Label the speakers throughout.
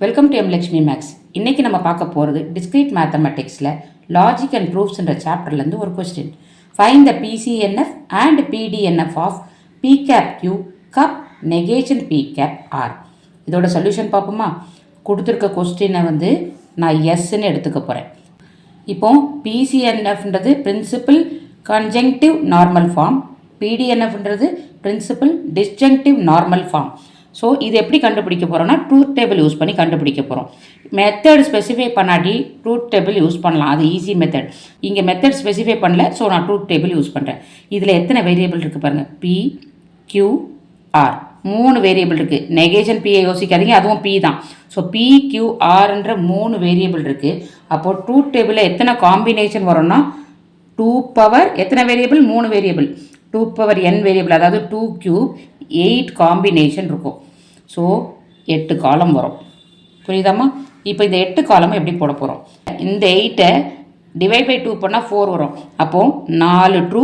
Speaker 1: Welcome to எம்லக்ஷ்மி maths. இன்றைக்கி நம்ம பார்க்க போகிறது டிஸ்கிரீட் மேத்தமெட்டிக்ஸில் லாஜிக் அண்ட் ப்ரூஃப்ஸ்ன்ற சாப்டர்லேருந்து ஒரு question. Find the PCNF and PDNF of P cap Q cup negation B cap R. இதோட சொல்யூஷன் பார்ப்போமா? கொடுத்துருக்க கொஸ்டினை நான் எஸ்ன்னு எடுத்துக்க போகிறேன். இப்போ பிசிஎன்எஃப்ன்றது பிரின்சிபல் கன்ஜங்டிவ் நார்மல் ஃபார்ம், பிடிஎன்எஃப்ன்றது principal disjunctive normal form. So இது எப்படி கண்டுபிடிக்க போகிறோம்னா ட்ரூத் டேபிள் யூஸ் பண்ணி கண்டுபிடிக்க போகிறோம். மெத்தட் ஸ்பெசிஃபை பண்ணாட்டி ட்ரூத் டேபிள் யூஸ் பண்ணலாம், அது ஈஸி மெத்தட். இங்கே மெத்தட் ஸ்பெசிஃபை பண்ணல, ஸோ நான் ட்ரூத் டேபிள் யூஸ் பண்ணுறேன். இதில் எத்தனை வேரியபிள் இருக்குது பாருங்கள், பி கியூ ஆர், 3 வேரியபிள் இருக்குது. நெகேஷன் பியை யோசிக்காதீங்க, அதுவும் பி தான். ஸோ பி கியூ ஆர்ன்ற 3 வேரியபிள் இருக்குது. அப்போது ட்ரூத் டேபிளில் எத்தனை காம்பினேஷன் வரும்னா 2 பவர் எத்தனை variable, 3 variable, 2 power n variable, அதாவது 2 கியூப் 8 காம்பினேஷன் இருக்கும். ஸோ 8 காலம் வரும். புரியுதாம்மா? இப்போ இந்த 8 காலம் எப்படி போட போகிறோம்? இந்த 8ஐ டிவைட் பை 2 பண்ணால் 4 வரும். அப்போது 4 ட்ரூ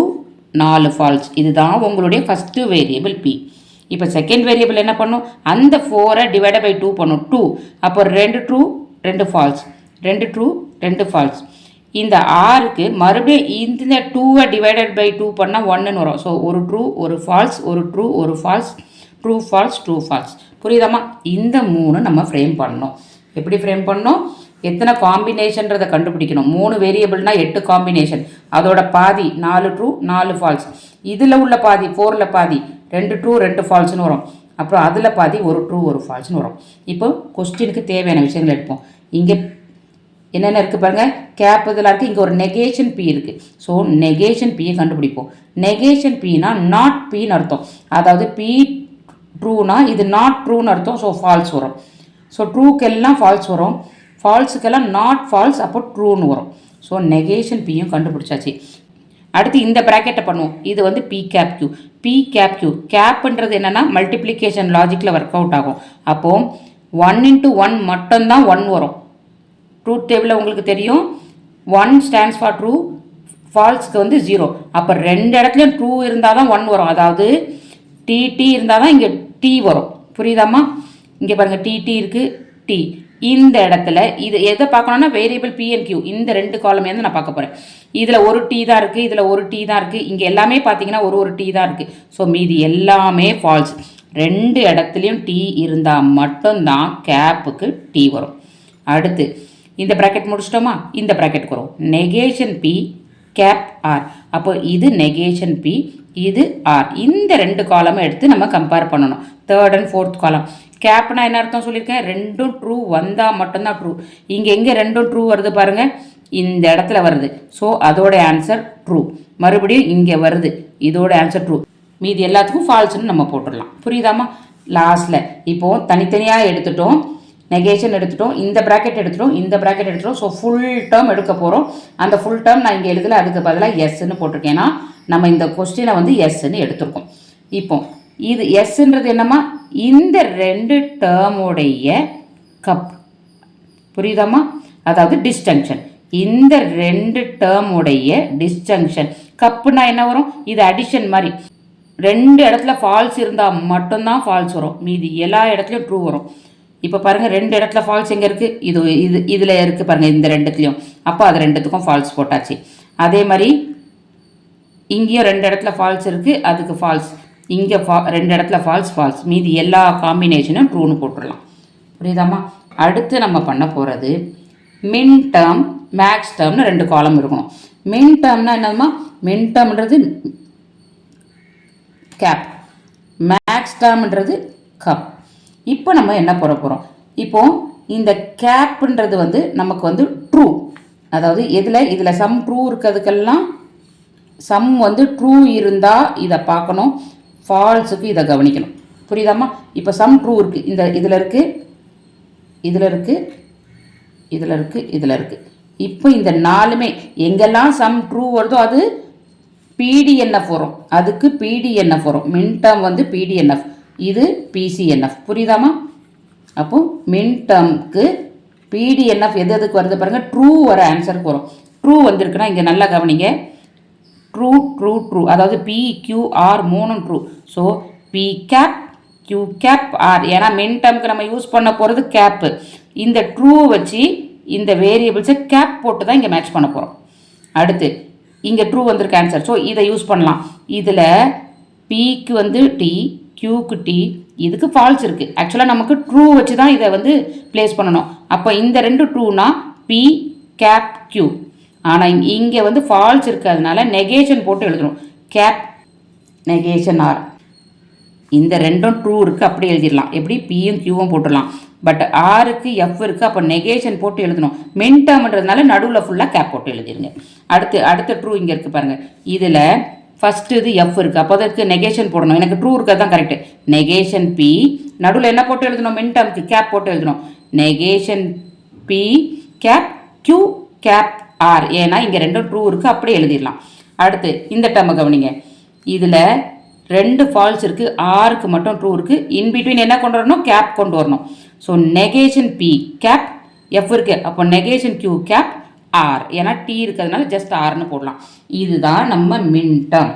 Speaker 1: 4 ஃபால்ஸ். இதுதான் உங்களுடைய ஃபஸ்ட்டு வேரியபிள் பி. இப்போ செகண்ட் வேரியபிள் என்ன பண்ணும்? அந்த 4ஐ டிவைட் பை 2 பண்ணும், 2. அப்போ 2 ட்ரூ 2 ஃபால்ஸ், 2 ட்ரூ 2 ஃபால்ஸ். இந்த ஆருக்கு மறுபடியும் இந்த 2ஐ டிவைடட் பை 2 பண்ணால் 1ன்னு வரும். ஸோ ஒரு ட்ரூ ஒரு ஃபால்ஸ், ஒரு ட்ரூ ஒரு false, true false true false. புரியுதாம்மா? இந்த 3 நம்ம ஃப்ரேம் பண்ணணும். எப்படி ஃப்ரேம் பண்ணணும்? எத்தனை காம்பினேஷன்றதை கண்டுபிடிக்கணும். 3 வேரியபிள்னால் 8 காம்பினேஷன், அதோட பாதி 4 ட்ரூ 4 ஃபால்ஸ். இதில் உள்ள பாதி 4ல் பாதி 2 ட்ரூ 2 ஃபால்ஸ்னு வரும். அப்புறம் அதில் பாதி 1 ட்ரூ 1 ஃபால்ஸ்னு வரும். இப்போ கொஸ்டினுக்கு தேவையான விஷயங்கள் எடுப்போம். இங்கே என்னென்ன இருக்குது பாருங்கள், கேப் இதெல்லாம் இருக்குது. இங்கே ஒரு நெகேஷன் பி இருக்குது. ஸோ நெகேஷன் பியை கண்டுபிடிப்போம். நெகேஷன் பினா நாட் பின்னு அர்த்தம். அதாவது பி ட்ரூனா இது நாட் ட்ரூன்னு அர்த்தம். ஸோ ஃபால்ஸ் வரும். ஸோ ட்ரூக்கெல்லாம் ஃபால்ஸ் வரும், ஃபால்ஸுக்கெல்லாம் நாட் ஃபால்ஸ், அப்போ ட்ரூன்னு வரும். ஸோ நெகேஷன் பியும் கண்டுபிடிச்சாச்சு. அடுத்து இந்த ப்ராக்கெட்டை பண்ணுவோம். இது P cap Q. P cap Q, கேப்ன்றது என்னென்னா மல்டிப்ளிகேஷன் லாஜிக்கில் ஒர்க் அவுட் ஆகும். அப்போது 1 × 1 மட்டும்தான் 1 வரும். ட்ரூத் டேபிளில் உங்களுக்கு தெரியும் 1 ஸ்டாண்ட்ஸ் ஃபார் ட்ரூ, ஃபால்ஸ்க்கு 0. அப்போ 2 இடத்துலையும் ட்ரூ இருந்தால் தான் 1 வரும். அதாவது டிடி இருந்தால் தான் இங்கே டி வரும். புரியுதாம்மா? இங்கே பாருங்கள், டிடி இருக்குது, டி. இந்த இடத்துல இது எதை பார்க்கணுன்னா வேரியபிள் பி அண்ட் கியூ, இந்த 2 காலமே நான் பார்க்க போகிறேன். இதில் ஒரு டி தான் இருக்குது, இதில் ஒரு டி தான் இருக்குது, இங்கே எல்லாமே பார்த்தீங்கன்னா ஒரு டி தான் இருக்குது. ஸோ மீதி எல்லாமே ஃபால்ஸ். 2 இடத்துலையும் டி இருந்தால் மட்டும்தான் கேப்புக்கு டி வரும். அடுத்து இந்த ப்ராக்கெட் முடிச்சிட்டோமா? இந்த ப்ராக்கெட்டுக்கு வரும் நெகேஷன் பி கேப் ஆர். அப்போ இது நெகேஷன் பி, இது ஆர். இந்த 2 காலமும் எடுத்து நம்ம கம்பேர் பண்ணணும். 3rd and 4th காலம். கேப்னா என்ன அர்த்தம் சொல்லியிருக்கேன்? 2ம் ட்ரூ வந்தால் மட்டும்தான் ட்ரூ. இங்கே எங்கே 2ம் ட்ரூ வருது பாருங்கள், இந்த இடத்துல வருது. ஸோ அதோட ஆன்சர் ட்ரூ. மறுபடியும் இங்கே வருது, இதோட ஆன்சர் ட்ரூ. மீதி எல்லாத்துக்கும் ஃபால்ஸ்ன்னு நம்ம போட்டுடலாம். புரியுதாம்மா? லாஸ்ட்டில் இப்போது தனித்தனியாக எடுத்துட்டோம், நெகேஷன் எடுத்துட்டோம், இந்த ப்ராக்கெட் எடுத்துட்டோம், இந்த ப்ராக்கெட் எடுத்துட்டோம். ஸோ ஃபுல் டேர்ம் எடுக்க போகிறோம். அந்த ஃபுல் டேர்ம் நான் இங்கே எழுதலை, அதுக்கு பதிலாக எஸ்ன்னு போட்டிருக்கேன்னா நம்ம இந்த கொஸ்டினை எஸ்ன்னு எடுத்துருக்கோம். இப்போ இது எஸ்ன்றது என்னம்மா? இந்த 2 டேர்முடைய கப். புரியுதாம்மா? அதாவது டிஸ்டங்ஷன். இந்த 2 டேர்முடைய டிஸ்டங்ஷன். கப்புனா என்ன வரும்? இது அடிஷன் மாதிரி. 2 இடத்துல ஃபால்ஸ் இருந்தால் மட்டும்தான் ஃபால்ஸ் வரும், மீதி எல்லா இடத்துலையும் ட்ரூ வரும். இப்போ பாருங்கள், 2 இடத்துல ஃபால்ஸ் எங்கே இருக்குது? இதில் இருக்குது பாருங்கள், இந்த 2த்துலையும். அப்போ அது 2த்துக்கும் ஃபால்ஸ் போட்டாச்சு. அதே மாதிரி இங்கேயும் 2 இடத்துல ஃபால்ஸ் இருக்குது, அதுக்கு ஃபால்ஸ். இங்கே 2 இடத்துல ஃபால்ஸ், மீதி எல்லா காம்பினேஷனும் ட்ரூன்னு போட்டுடலாம். புரியுதாம்மா? அடுத்து நம்ம பண்ண போகிறது மின் டேர்ம் மேக்ஸ் டேர்ம்னு 2 காலம் இருக்கணும். மின் டேர்ம்னா என்னதுமா? மின் டேர்ம்ன்றது கேப், மேக்ஸ் டேர்ம்ன்றது கப். இப்போ நம்ம என்ன போட போகிறோம்? இப்போது இந்த கேப்புன்றது நமக்கு ட்ரூ. அதாவது இதில் சம் ட்ரூ இருக்கிறதுக்கெல்லாம் சம் ட்ரூ இருந்தால் இதை பார்க்கணும், ஃபால்ஸுக்கு இதை கவனிக்கணும். புரியுதாம்மா? இப்போ சம் ட்ரூ இருக்குது, இதில் இருக்குது, இதில் இருக்குது, இதில் இருக்குது, இதில் இருக்குது. இப்போ இந்த 4மே எங்கெல்லாம் சம் ட்ரூ வருதோ அது பிடிஎன்எஃப் வரும், அதுக்கு பிடிஎன்எஃப் வரும். மின் டேர்ம் பிடிஎன்எஃப், இது பிசிஎன்எஃப். புரியுதாம்மா? அப்போ மின் டேர்முக்கு பிடிஎன்எஃப் எதுக்கு வருது பாருங்கள், ட்ரூ வர ஆன்சருக்கு வரும். ட்ரூ வந்திருக்குன்னா இங்கே நல்லா கவனிங்க, ட்ரூ ட்ரூ ட்ரூ, அதாவது பி கியூ ஆர் 3ம் true. So P cap q cap r. ஏன்னா மின் டேர்முக்கு நம்ம யூஸ் பண்ண போகிறது கேப்பு. இந்த ட்ரூ வச்சு இந்த வேரியபிள்ஸை கேப் போட்டு தான் இங்கே மேட்ச் பண்ண போகிறோம். அடுத்து இங்கே ட்ரூ வந்திருக்கு ஆன்சர். ஸோ இதை யூஸ் பண்ணலாம். இதில் பிக்கு வந்து டி, க்யூக்கு டி, இதுக்கு ஃபால்ஸ் இருக்குது. ஆக்சுவலாக நமக்கு ட்ரூ வச்சு தான் இதை வந்து பிளேஸ் பண்ணணும். அப்போ இந்த ரெண்டு ட்ரூனா பி கேப் க்யூ. ஆனால் இங்கே வந்து ஃபால்ஸ் இருக்கிறதுனால நெகேஷன் போட்டு எழுதணும். Cap negation r. இந்த ரெண்டும் ட்ரூ இருக்குது, அப்படி எழுதிடலாம். எப்படி பியும் க்யூவும் போட்டுடலாம். பட் ஆருக்கு எஃப் இருக்குது, அப்போ நெகேஷன் போட்டு எழுதணும். மின் டேர்ம்ன்றதுனால நடுவில் ஃபுல்லாக கேப் போட்டு எழுதிருங்க. அடுத்த ட்ரூ இங்கே இருக்குது பாருங்கள். இதில் ஃபஸ்ட்டு இது எஃப் இருக்குது, அப்போ அதுக்கு நெகேஷன் போடணும். எனக்கு ட்ரூ இருக்கிறது தான் கரெக்டு. நெகேஷன் பி, நடுவில் என்ன போட்டு எழுதணும்? மின் டேர்முக்கு கேப் போட்டு எழுதணும். Negation B cap Q cap r. ஏன்னா இங்கே ரெண்டும் ட்ரூ இருக்குது, அப்படியே எழுதிடலாம். அடுத்து இந்த டேர்மை கவனிங்க. இதில் ரெண்டு ஃபால்ஸ் இருக்குது, ஆருக்கு மட்டும் ட்ரூ இருக்குது. இன்பிட்வீன் என்ன கொண்டு வரணும்? கேப் கொண்டு வரணும். So negation B cap f இருக்குது, அப்போ நெகேஷன் க்யூ கேப் ஆர். ஏன்னா டி இருக்கிறதுனால ஜஸ்ட் ஆர்னு போடலாம். இதுதான் நம்ம மின் டேர்ம்.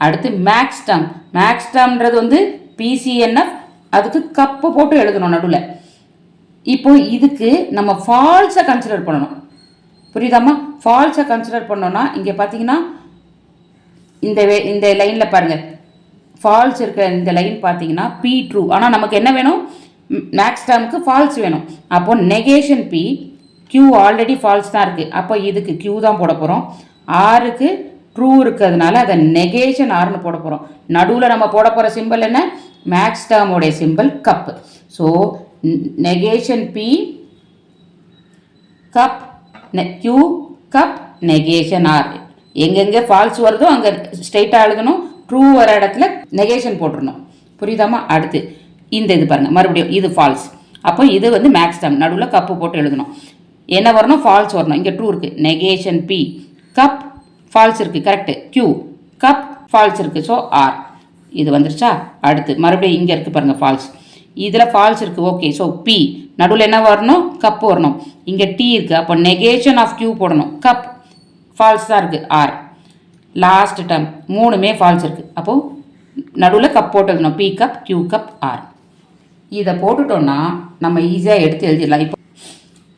Speaker 1: அடுத்து மேக்ஸ் டேர்ம். மேக்ஸ் டேர்ம்ன்றது வந்து பிசிஎன்எஃப், அதுக்கு கப்பு போட்டு எழுதணும் நடுவில். இப்போ இதுக்கு நம்ம ஃபால்ஸை கன்சிடர் பண்ணணும். புரியுதாம்மா? ஃபால்ஸை கன்சிடர் பண்ணோன்னா இங்கே பார்த்தீங்கன்னா இந்த லைனில் பாருங்கள், ஃபால்ஸ் இருக்கிற இந்த லைன் பார்த்தீங்கன்னா பி ட்ரூ. ஆனால் நமக்கு என்ன வேணும்? மேக்ஸ் டேர்முக்கு ஃபால்ஸ் வேணும். அப்போ negation p, q already false தான் இருக்குது, அப்போ இதுக்கு க்யூ தான் போட போகிறோம். ஆருக்கு ட்ரூ இருக்கிறதுனால அதை நெகேஷன் ஆர்னு போட போகிறோம். நடுவில் நம்ம போட போகிற சிம்பிள் என்ன? மேக்ஸ் டேர்மோடைய symbol cup. So negation B cup Q cup negation R. எங்கெங்கே ஃபால்ஸ் வருதோ அங்கே ஸ்ட்ரெயிட்டாக எழுதணும். ட்ரூ வர இடத்துல நெகேஷன் போட்டுருணும். புரியுதாமா? அடுத்து இந்த இது பாருங்கள், மறுபடியும் இது ஃபால்ஸ். அப்போ இது வந்து மேக்ஸ் டேர்ம், நடுவில் கப்பு போட்டு எழுதணும். என்ன வரணும்? ஃபால்ஸ் வரணும். இங்கே ட்ரூ இருக்குது. நெகேஷன் பி கப் ஃபால்ஸ் இருக்குது, கரெக்டு. க்யூ கப் ஃபால்ஸ் இருக்குது, ஸோ ஆர். இது வந்துருச்சா? அடுத்து மறுபடியும் இங்கே இருக்குது பாருங்கள் ஃபால்ஸ். இதில் ஃபால்ஸ் இருக்குது, ஓகே. ஸோ பி நடுவில் என்ன வரணும்? கப்பு வரணும். இங்கே டி இருக்குது, அப்போ நெகேஷன் ஆஃப் க்யூ போடணும். கப் ஃபால்ஸ் தான் இருக்குது, ஆர். லாஸ்ட் டேர்ம் மூணுமே ஃபால்ஸ் இருக்குது, அப்போது நடுவில் கப் போட்டு எழுதணும். P cup Q cup r. இதை போட்டுட்டோன்னா நம்ம ஈஸியாக எடுத்து எழுதிடலாம். இப்போ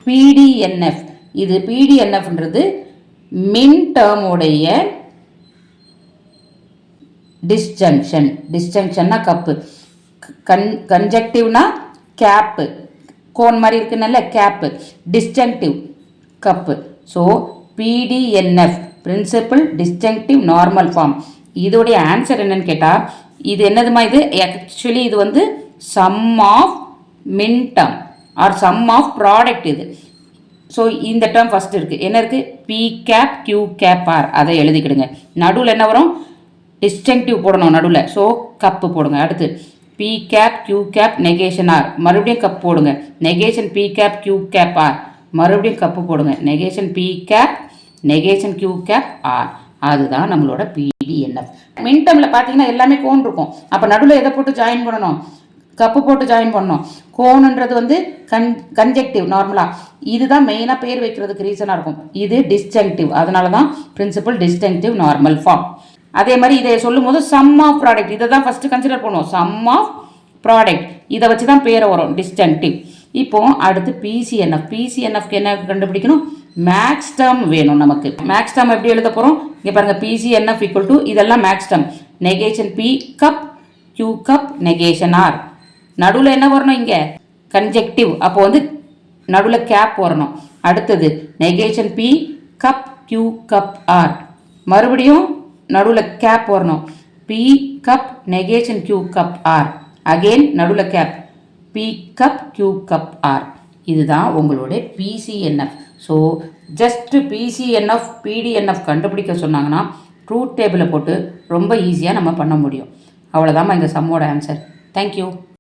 Speaker 1: பிடிஎன்எஃப், இது பிடிஎன்எஃப்ன்றது மின் டேர்முடைய டிஸ்ஜங்ஷன். டிஸ்ஜங்ஷன்னா கப்பு, கன்ஜெக்டிவ்னா கேப்பு, கோன் மாதிரி இருக்குனால cap, disjunctive cup. So PDNF principal disjunctive normal form. இதோடைய ஆன்சர் என்னன்னு கேட்டால், இது என்னதுமா? இது ஆக்சுவலி இது வந்து sum of min term or sum of product இது. ஸோ இந்த டேர்ம் ஃபஸ்ட் இருக்குது. என்ன இருக்குது? P cap Q cap R. அதை எழுதிக்கிடுங்க. நடுவில் என்ன வரும்? டிஸ்டிங்டிவ் போடணும் நடுவில், ஸோ கப்பு போடுங்க. அடுத்து p cap Q cap negation r, மறுபடியும் கப் போடுங்க. Negation B cap Q cap r, மறுபடியும் கப்பு போடுங்க. Negation B cap negation q cap r. அதுதான் நம்மளோட பிடிஎன்எஃப். மின் டேர்மில் பார்த்தீங்கன்னா எல்லாமே கோன் இருக்கும். அப்போ நடுவில் எதை போட்டு ஜாயின் பண்ணணும்? கப்பு போட்டு ஜாயின் பண்ணணும். கோனுன்றது வந்து கன்ஜெக்டிவ் நார்மலாக. இதுதான் மெயினாக பேர் வைக்கிறதுக்கு ரீசனாக இருக்கும். இது டிஸ்டங்டிவ், அதனால தான் பிரின்சிபல் டிஸ்டங்டிவ் நார்மல் ஃபார்ம். அதே மாதிரி இதை சொல்லும் போது சம் ஆஃப் ப்ராடக்ட், இதை தான் ஃபஸ்ட்டு கன்சிடர் பண்ணுவோம். சம் ஆஃப் ப்ராடக்ட், இதை வச்சு தான் பேரை வரும் டிஸ்டங்டிவ். இப்போ அடுத்து பிசிஎன்எஃப். பிசிஎன்எஃப்க்கு என்ன கண்டுபிடிக்கணும்? மேக்ஸ் டேர்ம் வேணும் நமக்கு. மேக்ஸ் டேர்ம் எப்படி எழுத போகிறோம்? இங்கே பாருங்கள், பிசிஎன்எஃப் ஈக்குவல் டு இதெல்லாம் max term. Negation B cup Q cup negation r. நடுவில் என்ன வரணும்? இங்கே கன்ஜெக்டிவ், அப்போ வந்து நடுவில் கேப் வரணும். அடுத்தது negation B cup Q cup R, மறுபடியும் நடுவில் கேப் வரணும். P cup negation Q cup R, again நடுவில் cap. P cup Q cup R. இதுதான் உங்களுடைய PCNF. So just PCNF PDNF கண்டுபிடிக்க சொன்னாங்கன்னா ட்ரூத் டேபிளை போட்டு ரொம்ப ஈஸியாக நம்ம பண்ண முடியும். அவ்வளோதாம்மா இந்த சம்மோட ஆன்சர். தேங்க்யூ.